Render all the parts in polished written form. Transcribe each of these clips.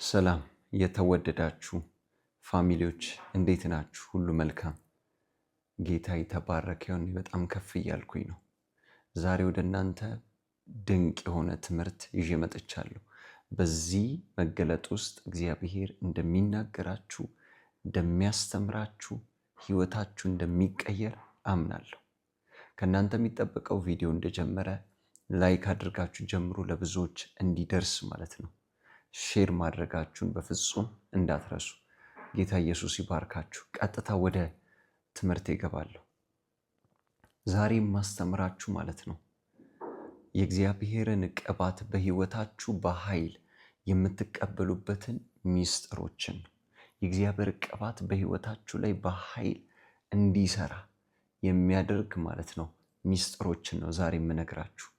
ሰላም የተወደዳችሁ ፋሚሊዎች እንዴት ናችሁ? ሁሉ መልካም። ጌታ የተባረከ ይሁን። በጣም ከፍ እያልኩኝ ነው። ዛሬ ወደ እናንተ ድንቅ የሆነ ትምህርት ይዤ መጥቻለሁ። በዚህ መገለጥ ውስጥ እግዚአብሔር እንደሚናገራችሁ፣ እንደሚያስተምራችሁ፣ ህይወታችሁ እንደሚቀየር አምናለሁ። ከእናንተ የሚጠበቀው ቪዲዮ እንደጀመረ ላይክ አድርጋችሁ ጀምሩ፣ ለብዙዎች እንዲደርስ ማለት ነው። ሼር ማድረጋችሁን በፍጹም እንዳትረሱ። ጌታ ኢየሱስ ይባርካችሁ። ቀጥታ ወደ ትምህርት ይገባለሁ። ዛሬ ማስተምራችሁ ማለት ነው የእግዚአብሔርን ቅባት በህይወታችሁ በኃይል የምትቀበሉበትን ሚስጥሮችን፣ የእግዚአብሔር ቅባት በህይወታችሁ ላይ በኃይል እንዲሰራ የሚያደርግ ማለት ነው ሚስጥሮችን ነው ዛሬ የምነግራችሁ።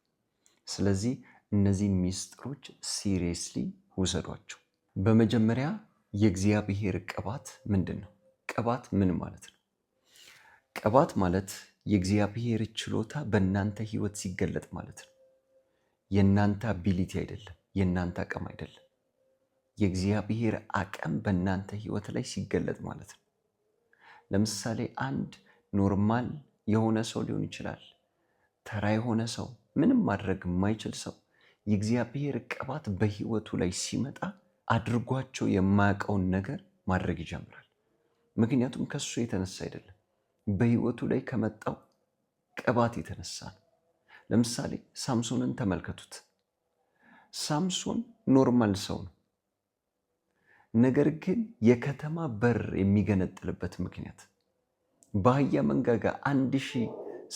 ስለዚህ እነዚህ ሚስጥሮች ሲሪየስሊ ውሰዷቸው። በመጀመሪያ የእግዚአብሔር ቅባት ምንድን ነው? ቅባት ምን ማለት ነው? ቅባት ማለት የእግዚአብሔር ችሎታ በእናንተ ህይወት ሲገለጥ ማለት ነው። የእናንተ አቢሊቲ አይደለም፣ የእናንተ አቅም አይደለም። የእግዚአብሔር አቅም በእናንተ ህይወት ላይ ሲገለጥ ማለት ነው። ለምሳሌ አንድ ኖርማል የሆነ ሰው ሊሆን ይችላል፣ ተራ የሆነ ሰው፣ ምንም ማድረግ የማይችል ሰው የእግዚአብሔር ቅባት በህይወቱ ላይ ሲመጣ አድርጓቸው የማያውቀውን ነገር ማድረግ ይጀምራል። ምክንያቱም ከሱ የተነሳ አይደለም፣ በህይወቱ ላይ ከመጣው ቅባት የተነሳ ነው። ለምሳሌ ሳምሶንን ተመልከቱት። ሳምሶን ኖርማል ሰው ነው። ነገር ግን የከተማ በር የሚገነጥልበት ምክንያት፣ በአህያ መንጋጋ 1000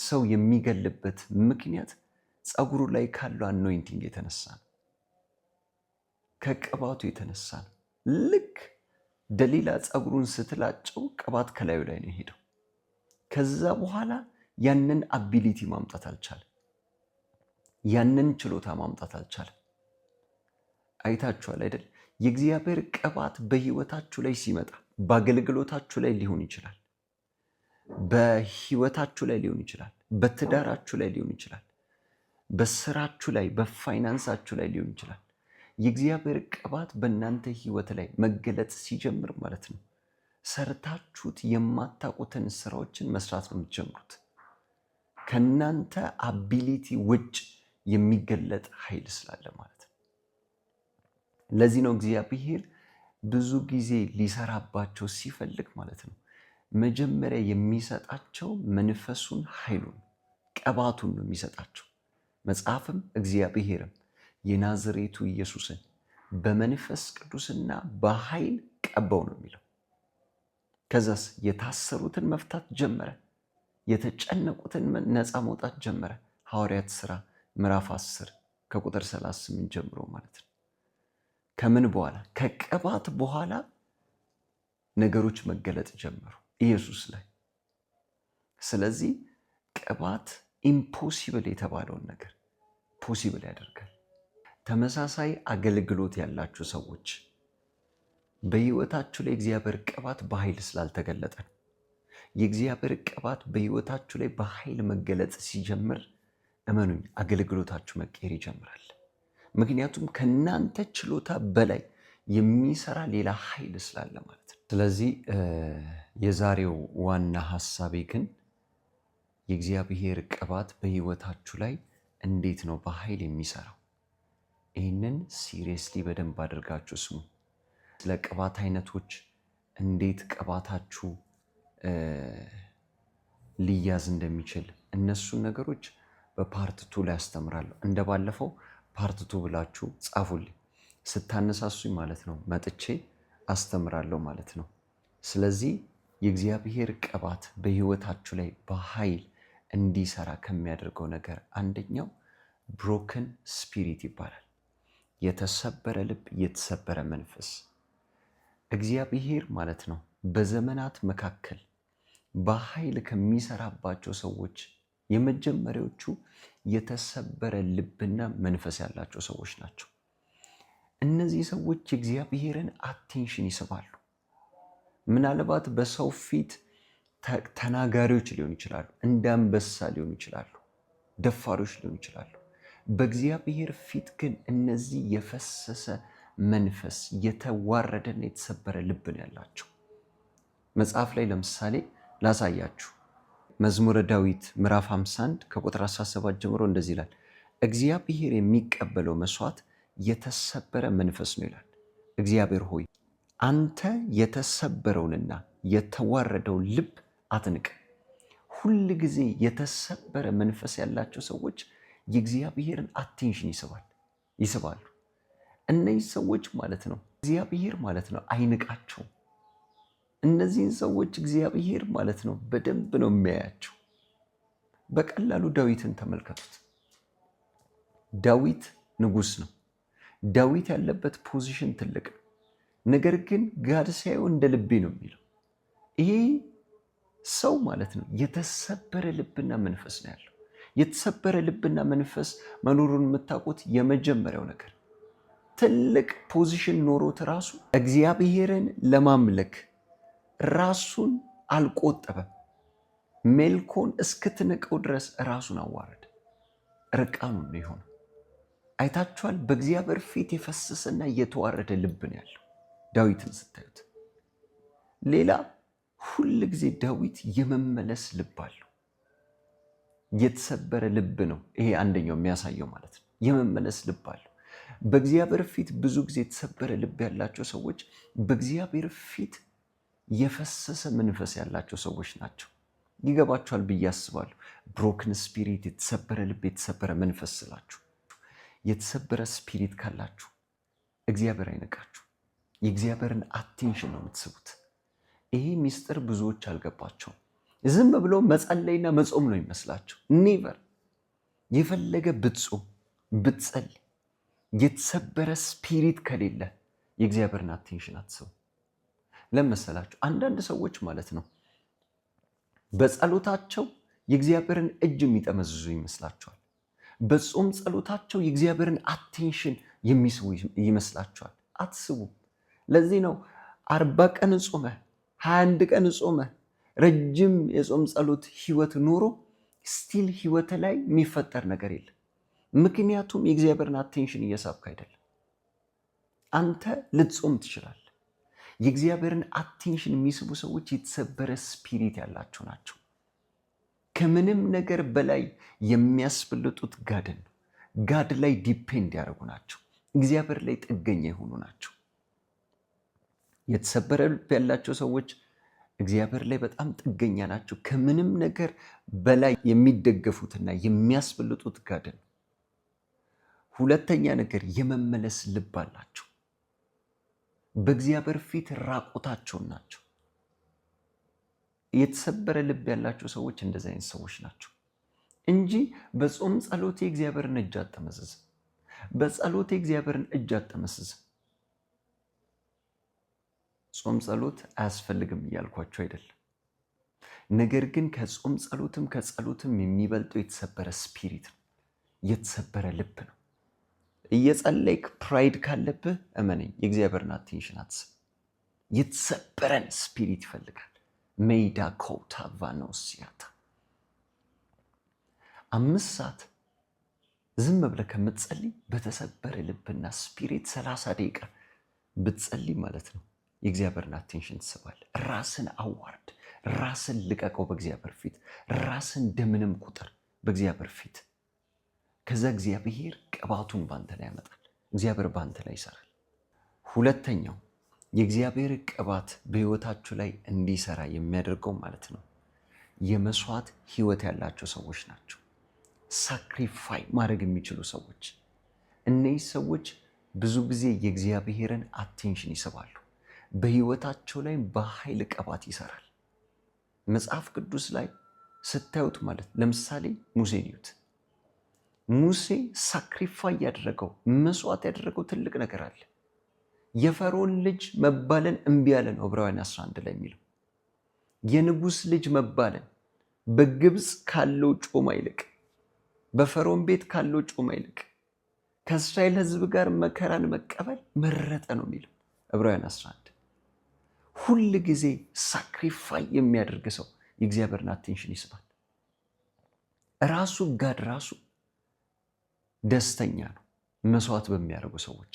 ሰው የሚገልበት ምክንያት ፀጉሩ ላይ ካለው አኖይንቲንግ የተነሳ ነው። ከቅባቱ የተነሳ ነው። ልክ ደሊላ ፀጉሩን ስትላጨው ቅባት ከላዩ ላይ ነው ሄደው። ከዛ በኋላ ያንን አቢሊቲ ማምጣት አልቻለም። ያንን ችሎታ ማምጣት አልቻለም። አይታችኋል አይደል? የእግዚአብሔር ቅባት በህይወታችሁ ላይ ሲመጣ በአገልግሎታችሁ ላይ ሊሆን ይችላል፣ በህይወታችሁ ላይ ሊሆን ይችላል፣ በትዳራችሁ ላይ ሊሆን ይችላል፣ በስራችሁ ላይ፣ በፋይናንሳችሁ ላይ ሊሆን ይችላል። የእግዚአብሔር ቅባት በእናንተ ህይወት ላይ መገለጥ ሲጀምር ማለት ነው ሰርታችሁት የማታውቁትን ስራዎችን መስራት ነው የምትጀምሩት። ከእናንተ አቢሊቲ ውጭ የሚገለጥ ኃይል ስላለ ማለት ነው። ለዚህ ነው እግዚአብሔር ብዙ ጊዜ ሊሰራባቸው ሲፈልግ ማለት ነው መጀመሪያ የሚሰጣቸው መንፈሱን፣ ኃይሉን፣ ቅባቱን ነው የሚሰጣቸው። መጽሐፍም እግዚአብሔርም የናዝሬቱ ኢየሱስን በመንፈስ ቅዱስና በኃይል ቀባው ነው የሚለው። ከዛስ የታሰሩትን መፍታት ጀመረ፣ የተጨነቁትን ነፃ መውጣት ጀመረ። ሐዋርያት ሥራ ምዕራፍ 10 ከቁጥር 38 ጀምሮ ማለት ነው። ከምን በኋላ? ከቅባት በኋላ ነገሮች መገለጥ ጀመሩ ኢየሱስ ላይ። ስለዚህ ቅባት ኢምፖሲብል የተባለውን ነገር ፖሲብል ያደርጋል። ተመሳሳይ አገልግሎት ያላችሁ ሰዎች በህይወታችሁ ላይ እግዚአብሔር ቅባት በኃይል ስላልተገለጠ ነው። የእግዚአብሔር ቅባት በህይወታችሁ ላይ በኃይል መገለጥ ሲጀምር እመኑኝ አገልግሎታችሁ መቀየር ይጀምራል። ምክንያቱም ከእናንተ ችሎታ በላይ የሚሰራ ሌላ ኃይል ስላለ ማለት ነው። ስለዚህ የዛሬው ዋና ሀሳቤ ግን የእግዚአብሔር ቅባት በህይወታችሁ ላይ እንዴት ነው በኃይል የሚሰራው? ይህንን ሲሪየስሊ በደንብ አድርጋችሁ ስሙ። ስለ ቅባት አይነቶች፣ እንዴት ቅባታችሁ ሊያዝ እንደሚችል እነሱን ነገሮች በፓርት 2 ላይ አስተምራለሁ። እንደባለፈው ፓርት 2 ብላችሁ ጻፉልኝ፣ ስታነሳሱኝ ማለት ነው መጥቼ አስተምራለሁ ማለት ነው። ስለዚህ የእግዚአብሔር ቅባት በህይወታችሁ ላይ በኃይል እንዲሰራ ከሚያደርገው ነገር አንደኛው ብሮከን ስፒሪት ይባላል። የተሰበረ ልብ፣ የተሰበረ መንፈስ። እግዚአብሔር ማለት ነው በዘመናት መካከል በኃይል ከሚሰራባቸው ሰዎች የመጀመሪያዎቹ የተሰበረ ልብና መንፈስ ያላቸው ሰዎች ናቸው። እነዚህ ሰዎች የእግዚአብሔርን አቴንሽን ይስባሉ። ምናልባት በሰው ፊት ተናጋሪዎች ሊሆኑ ይችላሉ፣ እንደ አንበሳ ሊሆኑ ይችላሉ፣ ደፋሮች ሊሆኑ ይችላሉ። በእግዚአብሔር ፊት ግን እነዚህ የፈሰሰ መንፈስ፣ የተዋረደና የተሰበረ ልብ ነው ያላቸው። መጽሐፍ ላይ ለምሳሌ ላሳያችሁ። መዝሙረ ዳዊት ምዕራፍ 51 ከቁጥር 17 ጀምሮ እንደዚህ ይላል፣ እግዚአብሔር የሚቀበለው መስዋዕት የተሰበረ መንፈስ ነው ይላል። እግዚአብሔር ሆይ አንተ የተሰበረውንና የተዋረደውን ልብ አትንቅ። ሁል ጊዜ የተሰበረ መንፈስ ያላቸው ሰዎች የእግዚአብሔርን አቴንሽን ይስባሉ። እነዚህ ሰዎች ማለት ነው እግዚአብሔር ማለት ነው አይንቃቸውም። እነዚህን ሰዎች እግዚአብሔር ማለት ነው በደንብ ነው የሚያያቸው። በቀላሉ ዳዊትን ተመልከቱት። ዳዊት ንጉሥ ነው። ዳዊት ያለበት ፖዚሽን ትልቅ ነው። ነገር ግን ጋድ ሳይሆን እንደ ልቤ ነው የሚለው። ይሄ ሰው ማለት ነው የተሰበረ ልብና መንፈስ ነው ያለው። የተሰበረ ልብና መንፈስ መኖሩን የምታውቁት የመጀመሪያው ነገር ትልቅ ፖዚሽን ኖሮት ራሱ እግዚአብሔርን ለማምለክ ራሱን አልቆጠበም። ሜልኮን እስክትንቀው ድረስ ራሱን አዋረደ። ርቃኑን ነው የሆነው። አይታችኋል። በእግዚአብሔር ፊት የፈሰሰና የተዋረደ ልብ ነው ያለው ዳዊትን ስታዩት። ሌላ ሁል ጊዜ ዳዊት የመመለስ ልብ አለው። የተሰበረ ልብ ነው ይሄ አንደኛው የሚያሳየው ማለት ነው። የመመለስ ልብ አለው። በእግዚአብሔር ፊት ብዙ ጊዜ የተሰበረ ልብ ያላቸው ሰዎች በእግዚአብሔር ፊት የፈሰሰ መንፈስ ያላቸው ሰዎች ናቸው። ይገባቸዋል ብዬ አስባለሁ። ብሮክን ስፒሪት፣ የተሰበረ ልብ፣ የተሰበረ መንፈስ ስላችሁ የተሰበረ ስፒሪት ካላችሁ እግዚአብሔር አይነቃችሁ። የእግዚአብሔርን አቴንሽን ነው የምትስቡት። ይሄ ሚስጥር ብዙዎች አልገባቸውም። ዝም ብሎ መጸለይና መጾም ነው ይመስላቸው። ኔቨር። የፈለገ ብትጾም ብትጸልይ የተሰበረ ስፒሪት ከሌለ የእግዚአብሔርን አቴንሽን አትስቡ። ለመሰላችሁ አንዳንድ ሰዎች ማለት ነው በጸሎታቸው የእግዚአብሔርን እጅ የሚጠመዝዙ ይመስላቸዋል። በጾም ጸሎታቸው የእግዚአብሔርን አቴንሽን የሚስቡ ይመስላቸዋል። አትስቡ። ለዚህ ነው 40 ቀን ጾመ 21 ቀን ጾመ ረጅም የጾም ጸሎት ህይወት ኖሮ ስቲል ህይወት ላይ የሚፈጠር ነገር የለም። ምክንያቱም የእግዚአብሔርን አቴንሽን እየሳብክ አይደለም። አንተ ልትጾም ትችላለህ። የእግዚአብሔርን አቴንሽን የሚስቡ ሰዎች የተሰበረ ስፒሪት ያላቸው ናቸው። ከምንም ነገር በላይ የሚያስበልጡት ጋድን ነው። ጋድ ላይ ዲፔንድ ያደርጉ ናቸው። እግዚአብሔር ላይ ጥገኛ የሆኑ ናቸው። የተሰበረ ልብ ያላቸው ሰዎች እግዚአብሔር ላይ በጣም ጥገኛ ናቸው። ከምንም ነገር በላይ የሚደገፉትና የሚያስበልጡት ጋድን ነው። ሁለተኛ ነገር የመመለስ ልብ አላቸው። በእግዚአብሔር ፊት ራቁታቸውን ናቸው። የተሰበረ ልብ ያላቸው ሰዎች እንደዚህ አይነት ሰዎች ናቸው እንጂ በጾም ጸሎቴ እግዚአብሔርን እጅ አጠመዝዝም፣ በጸሎቴ እግዚአብሔርን እጅ አጠመዝዝም። ጾም ጸሎት አያስፈልግም እያልኳቸው አይደለም። ነገር ግን ከጾም ጸሎትም ከጸሎትም የሚበልጠው የተሰበረ ስፒሪት ነው፣ የተሰበረ ልብ ነው። እየጸለይክ ፕራይድ ካለብህ እመነኝ የእግዚአብሔርን አቴንሽን አትስብ። የተሰበረን ስፒሪት ይፈልጋል። ሜዳ ኮታ ቫኖሲያታ 5 ሰዓት ዝም ብለህ ከምትጸልይ በተሰበረ ልብና ስፒሪት 30 ደቂቃ ብትጸልይ ማለት ነው የእግዚአብሔርን አቴንሽን ትስባለህ። ራስን አዋርድ፣ ራስን ልቀቀው በእግዚአብሔር ፊት። ራስን እንደምንም ቁጥር በእግዚአብሔር ፊት። ከዛ እግዚአብሔር ቅባቱን ባንተ ላይ ያመጣል። እግዚአብሔር ባንተ ላይ ይሰራል። ሁለተኛው የእግዚአብሔር ቅባት በህይወታችሁ ላይ እንዲሰራ የሚያደርገው ማለት ነው የመስዋዕት ህይወት ያላቸው ሰዎች ናቸው። ሳክሪፋይ ማድረግ የሚችሉ ሰዎች። እነዚህ ሰዎች ብዙ ጊዜ የእግዚአብሔርን አቴንሽን ይስባሉ። በህይወታቸው ላይ በኃይል ቅባት ይሰራል። መጽሐፍ ቅዱስ ላይ ስታዩት ማለት ለምሳሌ ሙሴን እዩት። ሙሴ ሳክሪፋይ ያደረገው መስዋዕት ያደረገው ትልቅ ነገር አለ። የፈርዖን ልጅ መባለን እምቢ ያለ ነው ዕብራውያን 11 ላይ የሚለው። የንጉሥ ልጅ መባለን በግብፅ ካለው ጮማ ይልቅ፣ በፈርዖን ቤት ካለው ጮማ ይልቅ ከእስራኤል ህዝብ ጋር መከራን መቀበል መረጠ ነው የሚለው ዕብራውያን 11። ሁል ጊዜ ሳክሪፋይ የሚያደርግ ሰው የእግዚአብሔርን አቴንሽን ይስባል። ራሱ ጋድ ራሱ ደስተኛ ነው መስዋዕት በሚያደርጉ ሰዎች።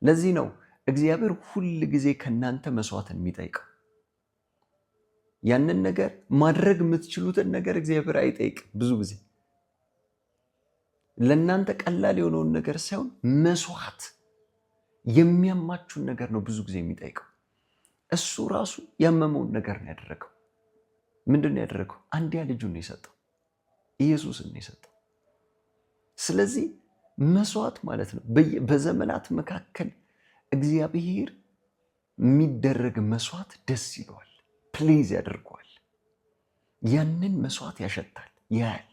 ለዚህ ነው እግዚአብሔር ሁል ጊዜ ከእናንተ መስዋዕትን የሚጠይቀው። ያንን ነገር ማድረግ የምትችሉትን ነገር እግዚአብሔር አይጠይቅም። ብዙ ጊዜ ለእናንተ ቀላል የሆነውን ነገር ሳይሆን መስዋዕት የሚያማችሁን ነገር ነው ብዙ ጊዜ የሚጠይቀው። እሱ ራሱ ያመመውን ነገር ነው ያደረገው። ምንድን ነው ያደረገው? አንድያ ልጁን ነው የሰጠው፣ ኢየሱስን ነው የሰጠው። ስለዚህ መስዋዕት ማለት ነው በዘመናት መካከል እግዚአብሔር የሚደረግ መስዋዕት ደስ ይለዋል፣ ፕሌዝ ያደርገዋል። ያንን መስዋዕት ያሸታል፣ ያያል።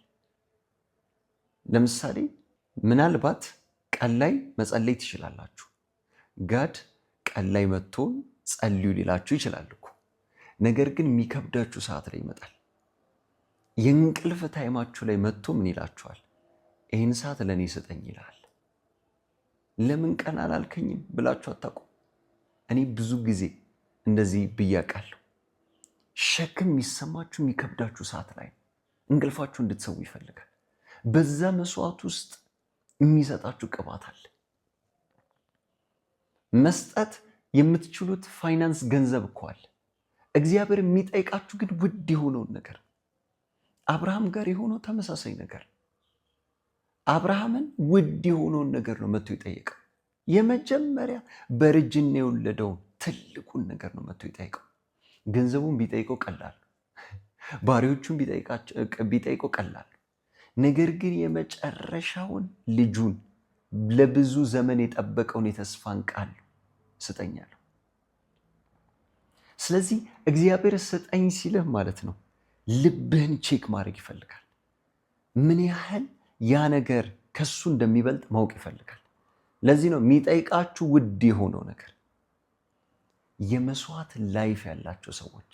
ለምሳሌ ምናልባት ቀን ላይ መጸለይ ትችላላችሁ። ጋድ ቀን ላይ መጥቶ ጸልዩ ሊላችሁ ይችላል እኮ። ነገር ግን የሚከብዳችሁ ሰዓት ላይ ይመጣል። የእንቅልፍ ታይማችሁ ላይ መጥቶ ምን ይላችኋል? ይህን ሰዓት ለእኔ ስጠኝ ይላል። ለምን ቀን አላልከኝም ብላችሁ አታውቁም? እኔ ብዙ ጊዜ እንደዚህ ብያቃለሁ። ሸክም የሚሰማችሁ የሚከብዳችሁ ሰዓት ላይ እንቅልፋችሁ እንድትሰው ይፈልጋል። በዛ መስዋዕት ውስጥ የሚሰጣችሁ ቅባት አለ። መስጠት የምትችሉት ፋይናንስ ገንዘብ እኮ አለ። እግዚአብሔር የሚጠይቃችሁ ግን ውድ የሆነውን ነገር። አብርሃም ጋር የሆነው ተመሳሳይ ነገር። አብርሃምን ውድ የሆነውን ነገር ነው መጥቶ የጠየቀው። የመጀመሪያ በእርጅና የወለደውን ትልቁን ነገር ነው መጥቶ የጠየቀው። ገንዘቡን ቢጠይቀው ቀላል፣ ባሪዎቹን ቢጠይቀው ቀላል። ነገር ግን የመጨረሻውን ልጁን ለብዙ ዘመን የጠበቀውን የተስፋን ቃል ስጠኛለሁ። ስለዚህ እግዚአብሔር ስጠኝ ሲልህ ማለት ነው ልብህን ቼክ ማድረግ ይፈልጋል። ምን ያህል ያ ነገር ከሱ እንደሚበልጥ ማወቅ ይፈልጋል። ለዚህ ነው የሚጠይቃችሁ ውድ የሆነው ነገር። የመስዋዕት ላይፍ ያላቸው ሰዎች፣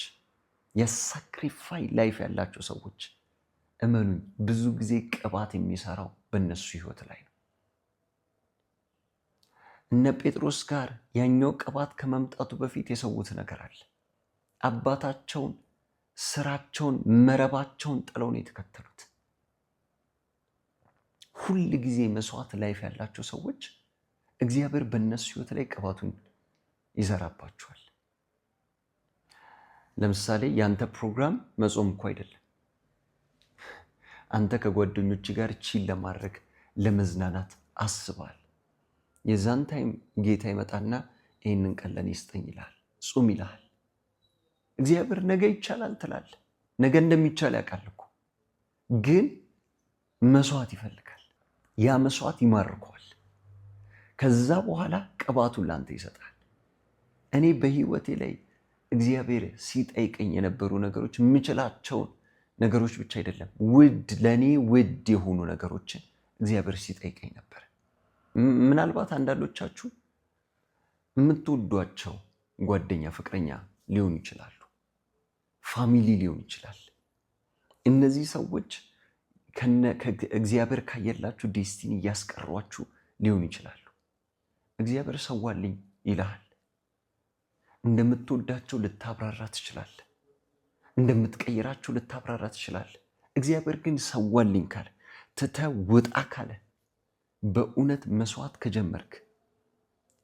የሳክሪፋይ ላይፍ ያላቸው ሰዎች እመኑኝ ብዙ ጊዜ ቅባት የሚሰራው በእነሱ ህይወት ላይ ነው። እነ ጴጥሮስ ጋር ያኛው ቅባት ከመምጣቱ በፊት የሰዉት ነገር አለ። አባታቸውን፣ ስራቸውን፣ መረባቸውን ጥለው ነው የተከተሉት። ሁል ጊዜ መስዋዕት ላይፍ ያላቸው ሰዎች እግዚአብሔር በእነሱ ህይወት ላይ ቅባቱን ይዘራባቸዋል። ለምሳሌ ያንተ ፕሮግራም መጾም እኮ አይደለም። አንተ ከጓደኞች ጋር ቺል ለማድረግ ለመዝናናት አስባል። የዛን ታይም ጌታ ይመጣና ይህንን ቀን ለኔ ስጠኝ ይልሃል፣ ጹም ይልሃል። እግዚአብሔር ነገ ይቻላል ትላለህ። ነገ እንደሚቻል ያውቃል እኮ፣ ግን መስዋዕት ይፈልጋል። ያ መስዋዕት ይማርከዋል። ከዛ በኋላ ቅባቱን ላንተ ይሰጣል። እኔ በህይወቴ ላይ እግዚአብሔር ሲጠይቀኝ የነበሩ ነገሮች የምችላቸውን ነገሮች ብቻ አይደለም፣ ለእኔ ውድ የሆኑ ነገሮችን እግዚአብሔር ሲጠይቀኝ ነበር። ምናልባት አንዳንዶቻችሁ የምትወዷቸው ጓደኛ፣ ፍቅረኛ ሊሆኑ ይችላሉ፣ ፋሚሊ ሊሆን ይችላል። እነዚህ ሰዎች እግዚአብሔር ካየላችሁ ዴስቲኒ እያስቀሯችሁ ሊሆኑ ይችላሉ። እግዚአብሔር ሰዋልኝ ይልሃል። እንደምትወዳቸው ልታብራራ ትችላለህ። እንደምትቀይራቸው ልታብራራ ትችላለህ። እግዚአብሔር ግን ሰዋልኝ ካለ፣ ትተህ ውጣ ካለ፣ በእውነት መስዋዕት ከጀመርክ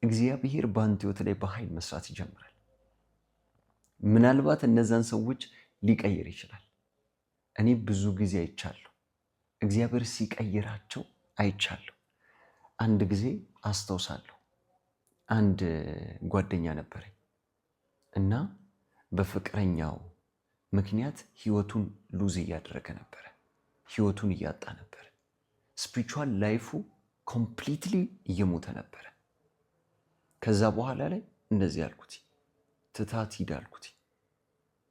እግዚአብሔር በአንተ ህይወት ላይ በኃይል መስራት ይጀምራል። ምናልባት እነዛን ሰዎች ሊቀይር ይችላል። እኔ ብዙ ጊዜ አይቻለሁ፣ እግዚአብሔር ሲቀይራቸው አይቻለሁ። አንድ ጊዜ አስታውሳለሁ፣ አንድ ጓደኛ ነበረኝ እና በፍቅረኛው ምክንያት ህይወቱን ሉዝ እያደረገ ነበረ፣ ህይወቱን እያጣ ነበረ። ስፒሪቹዋል ላይፉ ኮምፕሊትሊ እየሞተ ነበረ። ከዛ በኋላ ላይ እንደዚህ አልኩት፣ ትታት ሂድ አልኩት።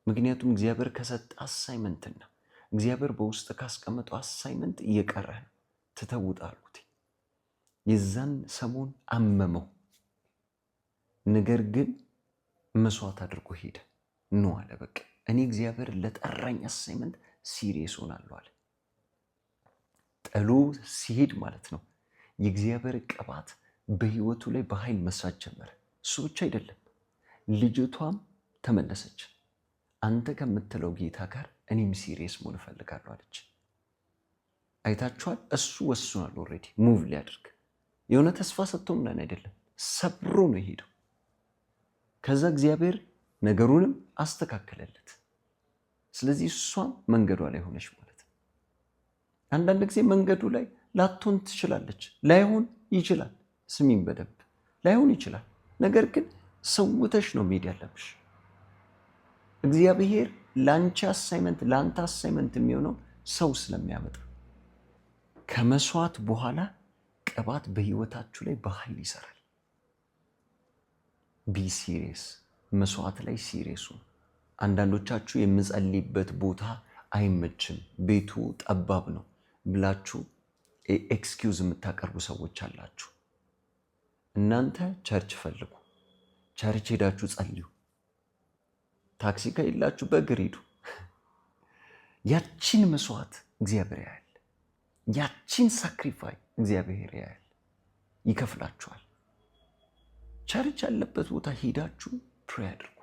ምክንያቱም እግዚአብሔር ከሰጠ አሳይመንትና እግዚአብሔር በውስጥ ካስቀመጠው አሳይመንት እየቀረህ ነው፣ ትተውጣ አልኩት። የዛን ሰሞን አመመው። ነገር ግን መስዋዕት አድርጎ ሄደ። ኖ አለ፣ በቃ እኔ እግዚአብሔር ለጠራኝ አሳይመንት ሲሪየስ ሆናለሁ አለ። ጥሎ ሲሄድ ማለት ነው የእግዚአብሔር ቅባት በህይወቱ ላይ በኃይል መስራት ጀመረ። እሱ ብቻ አይደለም፣ ልጅቷም ተመለሰች። አንተ ከምትለው ጌታ ጋር እኔም ሲሪየስ መሆን እፈልጋለሁ አለች። አይታችኋል? እሱ ወስኗል ኦልሬዲ ሙቭ ሊያደርግ። የሆነ ተስፋ ሰጥቶ ምናምን አይደለም፣ ሰብሮ ነው የሄደው። ከዛ እግዚአብሔር ነገሩንም አስተካከለለት። ስለዚህ እሷም መንገዷ ላይ ሆነች ማለት ነው። አንዳንድ ጊዜ መንገዱ ላይ ላትሆን ትችላለች፣ ላይሆን ይችላል። ስሚኝ በደንብ ላይሆን ይችላል። ነገር ግን ሰውተሽ ነው መሄድ ያለብሽ። እግዚአብሔር ለአንቺ አሳይመንት፣ ለአንተ አሳይመንት የሚሆነው ሰው ስለሚያመጣ ከመስዋዕት በኋላ ቅባት በህይወታችሁ ላይ በኃይል ይሰራል። ቢ ሲሪየስ፣ መስዋዕት ላይ ሲሪየሱ። አንዳንዶቻችሁ የምጸልይበት ቦታ አይመችም፣ ቤቱ ጠባብ ነው ብላችሁ ኤክስኪውዝ የምታቀርቡ ሰዎች አላችሁ። እናንተ ቸርች ፈልጉ፣ ቸርች ሄዳችሁ ጸልዩ። ታክሲ ከሌላችሁ በእግር ሂዱ። ያቺን መስዋዕት እግዚአብሔር ያያል። ያቺን ሳክሪፋይ እግዚአብሔር ያያል፣ ይከፍላችኋል። ቸርች ያለበት ቦታ ሄዳችሁ ፕሬ አድርጉ።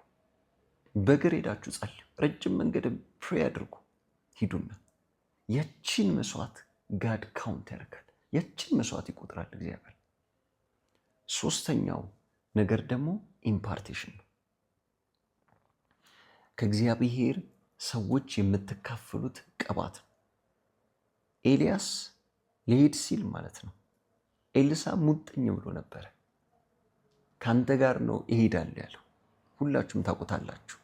በእግር ሄዳችሁ ጸልዩ። ረጅም መንገድ ፕሬ አድርጉ። ሂዱና ያቺን መስዋዕት ጋድ ካውንት ያደርጋል። ያቺን መስዋዕት ይቆጥራል እግዚአብሔር። ሶስተኛው ነገር ደግሞ ኢምፓርቴሽን ነው። ከእግዚአብሔር ሰዎች የምትካፈሉት ቅባት ነው። ኤልያስ ሊሄድ ሲል ማለት ነው ኤልሳ ሙጥኝ ብሎ ነበረ። ከአንተ ጋር ነው እሄዳለሁ ያለው። ሁላችሁም ታውቁታላችሁ።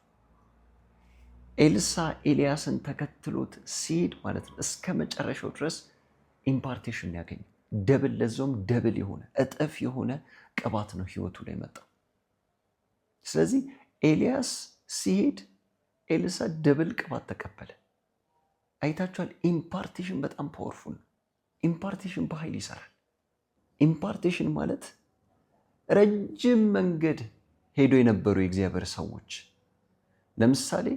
ኤልሳ ኤልያስን ተከትሎት ሲሄድ ማለት ነው እስከ መጨረሻው ድረስ ኢምፓርቴሽን ያገኘ ደብል፣ ለዛውም ደብል የሆነ እጥፍ የሆነ ቅባት ነው ህይወቱ ላይ መጣው። ስለዚህ ኤልያስ ሲሄድ ኤልሳ ደብል ቅባት ተቀበለ። አይታችኋል። ኢምፓርቴሽን በጣም ፓወርፉል ነው። ኢምፓርቴሽን በኃይል ይሰራል። ኢምፓርቴሽን ማለት ረጅም መንገድ ሄዶ የነበሩ የእግዚአብሔር ሰዎች ለምሳሌ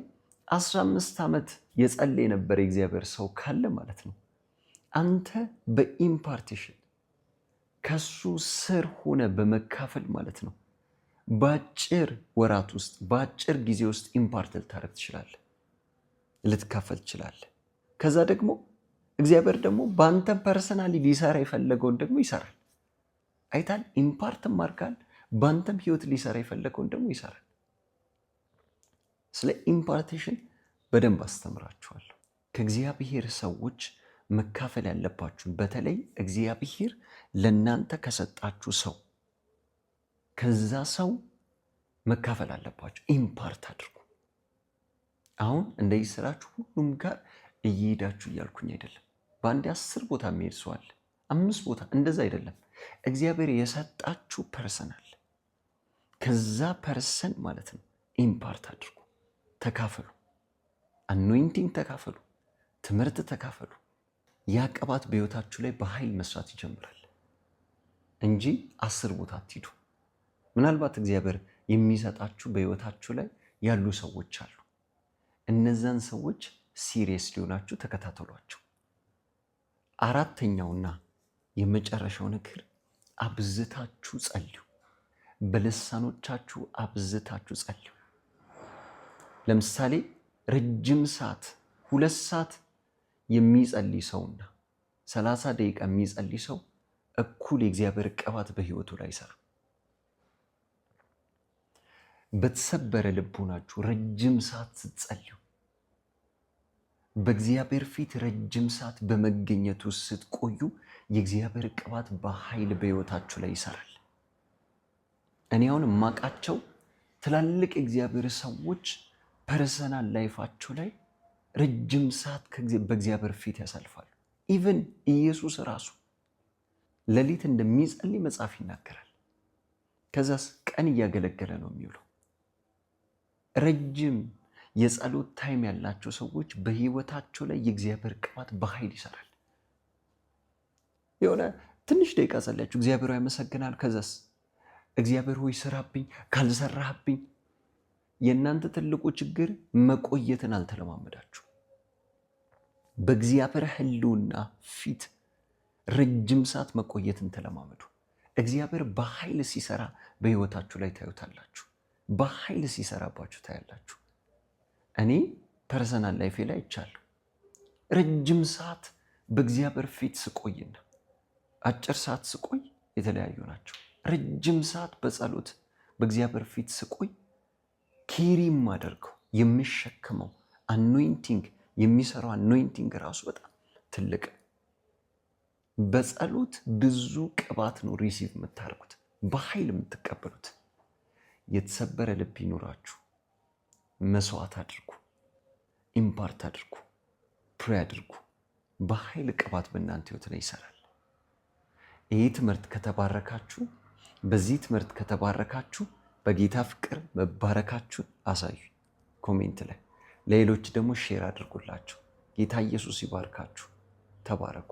15 ዓመት የጸለየ የነበረ የእግዚአብሔር ሰው ካለ ማለት ነው አንተ በኢምፓርቴሽን ከሱ ስር ሆነ በመካፈል ማለት ነው በአጭር ወራት ውስጥ በአጭር ጊዜ ውስጥ ኢምፓርት ልታረግ ትችላለህ፣ ልትካፈል ትችላለህ። ከዛ ደግሞ እግዚአብሔር ደግሞ በአንተ ፐርሰናሊ ሊሰራ የፈለገውን ደግሞ ይሰራል። አይታል። ኢምፓርትም አድርጋል፣ በአንተም ህይወት ሊሰራ የፈለገውን ደግሞ ይሰራል። ስለ ኢምፓርቴሽን በደንብ አስተምራችኋለሁ። ከእግዚአብሔር ሰዎች መካፈል ያለባችሁን በተለይ እግዚአብሔር ለእናንተ ከሰጣችሁ ሰው ከዛ ሰው መካፈል አለባችሁ። ኢምፓርት አድርጉ። አሁን እንደዚህ ስራችሁ ሁሉም ጋር እየሄዳችሁ እያልኩኝ አይደለም። በአንድ 10 ቦታ የሚሄድ ሰው አለ፣ 5 ቦታ፣ እንደዛ አይደለም። እግዚአብሔር የሰጣችሁ ፐርሰን አለ። ከዛ ፐርሰን ማለት ነው ኢምፓርት አድርጉ፣ ተካፈሉ። አኖይንቲንግ ተካፈሉ፣ ትምህርት ተካፈሉ። ያ ቅባት በህይወታችሁ ላይ በኃይል መስራት ይጀምራል እንጂ 10 ቦታ አትሂዱ። ምናልባት እግዚአብሔር የሚሰጣችሁ በህይወታችሁ ላይ ያሉ ሰዎች አሉ። እነዛን ሰዎች ሲሪየስ ሊሆናችሁ ተከታተሏቸው። አራተኛውና የመጨረሻው ነገር አብዝታችሁ ጸልዩ። በልሳኖቻችሁ አብዝታችሁ ጸልዩ። ለምሳሌ ረጅም ሰዓት 2 ሰዓት የሚጸልይ ሰውና 30 ደቂቃ የሚጸልይ ሰው እኩል የእግዚአብሔር ቅባት በህይወቱ ላይ ይሰራ። በተሰበረ ልቦናችሁ ረጅም ሰዓት ስትጸልዩ፣ በእግዚአብሔር ፊት ረጅም ሰዓት በመገኘቱ ስትቆዩ የእግዚአብሔር ቅባት በኃይል በህይወታችሁ ላይ ይሰራል። እኔ አሁን የማውቃቸው ትላልቅ የእግዚአብሔር ሰዎች ፐርሰናል ላይፋቸው ላይ ረጅም ሰዓት በእግዚአብሔር ፊት ያሳልፋሉ። ኢቨን ኢየሱስ ራሱ ሌሊት እንደሚጸልይ መጽሐፍ ይናገራል። ከዛስ ቀን እያገለገለ ነው የሚውለው። ረጅም የጸሎት ታይም ያላቸው ሰዎች በህይወታቸው ላይ የእግዚአብሔር ቅባት በኃይል ይሰራል። የሆነ ትንሽ ደቂቃ ጸልያችሁ እግዚአብሔር ያመሰግናል። ከዛስ እግዚአብሔር ሆይ ስራብኝ፣ ካልሰራህብኝ። የእናንተ ትልቁ ችግር መቆየትን አልተለማመዳችሁ። በእግዚአብሔር ህልውና ፊት ረጅም ሰዓት መቆየትን ተለማመዱ። እግዚአብሔር በኃይል ሲሰራ በህይወታችሁ ላይ ታዩታላችሁ። በኃይል ሲሰራባችሁ ታያላችሁ። እኔ ፐርሰናል ላይፌ ላይ ይቻለሁ። ረጅም ሰዓት በእግዚአብሔር ፊት ስቆይና አጭር ሰዓት ስቆይ የተለያዩ ናቸው። ረጅም ሰዓት በጸሎት በእግዚአብሔር ፊት ስቆይ ኬሪም አደርገው የሚሸከመው አኖይንቲንግ የሚሰራው አኖይንቲንግ ራሱ በጣም ትልቅ። በጸሎት ብዙ ቅባት ነው ሪሲቭ የምታደርጉት፣ በኃይል የምትቀበሉት። የተሰበረ ልብ ይኖራችሁ፣ መስዋዕት አድርጉ፣ ኢምፓርት አድርጉ፣ ፕሬ አድርጉ። በኃይል ቅባት በእናንተ ህይወት ላይ ይሰራል። ይህ ትምህርት ከተባረካችሁ፣ በዚህ ትምህርት ከተባረካችሁ በጌታ ፍቅር መባረካችሁን አሳዩ ኮሜንት ላይ። ለሌሎች ደግሞ ሼር አድርጉላቸው። ጌታ ኢየሱስ ይባርካችሁ። ተባረኩ።